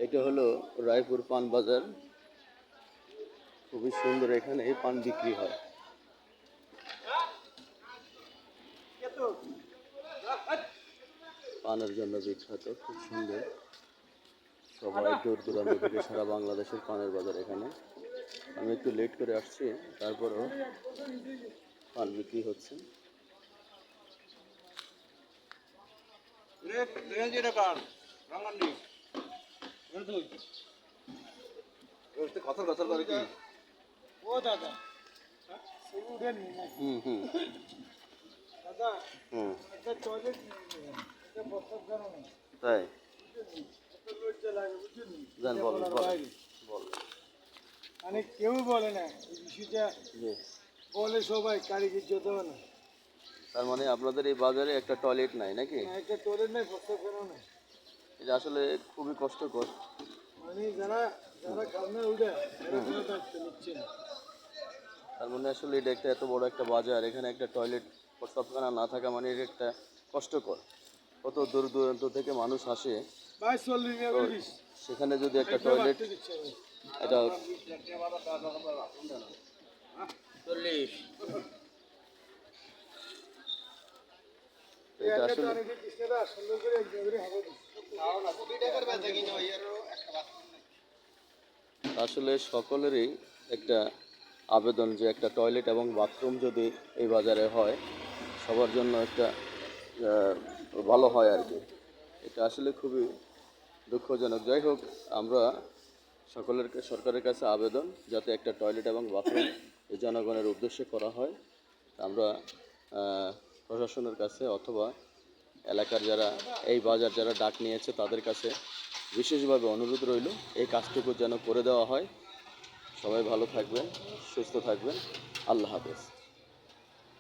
এটা হলো রায়পুর পান বাজার। খুবই সুন্দর, এখানে পান বিক্রি হয়। পানের জন্য বিখ্যাত, খুব সুন্দর। সবাই দূর দূরান্ত থেকে, সারা বাংলাদেশের পানের বাজার এখানে। আমি একটু লেট করে আসছি, তারপরেও পান বিক্রি হচ্ছে। কথা কথা করে কি ও দাদা হুম হুম দাদা হুম একটা টয়লেট তাই জান বল বল মানে কেউ বলে না এই বিষয়টা, বলে সবাই কারিগর যত না। তার মানে আপনাদের এই বাজারে একটা টয়লেট নাই নাকি? একটা টয়লেট নাই, প্রস্তাব কেন না। এটা আসলে খুবই কষ্টকর। মানে যারা যারা কামে উঠে নিচ্ছে না। তার মানে আসলে এটা একটা এত বড় একটা বাজার, এখানে একটা টয়লেট প্রস্তাবখানা না থাকা মানে এটা একটা কষ্টকর। কত দূর দূরান্ত থেকে মানুষ আসে, সেখানে যদি একটা টয়লেট এটা এটা আসলে সকলেরই একটা আবেদন যে একটা টয়লেট এবং বাথরুম যদি এই বাজারে হয়, সবার জন্য একটা ভালো হয় আর কি। এটা আসলে খুবই দুঃখজনক। যাই হোক, আমরা সরকারের কাছে আবেদন যাতে একটা টয়লেট এবং বাথরুম এই জনগণের উদ্দেশ্যে করা হয়। আমরা প্রশাসনের কাছে অথবা এলাকার যারা এই বাজার যারা ডাক নিয়েছে তাদের কাছে বিশেষভাবে অনুরোধ রইল এই কাজটুকু যেন করে দেওয়া হয়। সবাই ভালো থাকবেন, সুস্থ থাকবেন। আল্লাহ হাফেজ।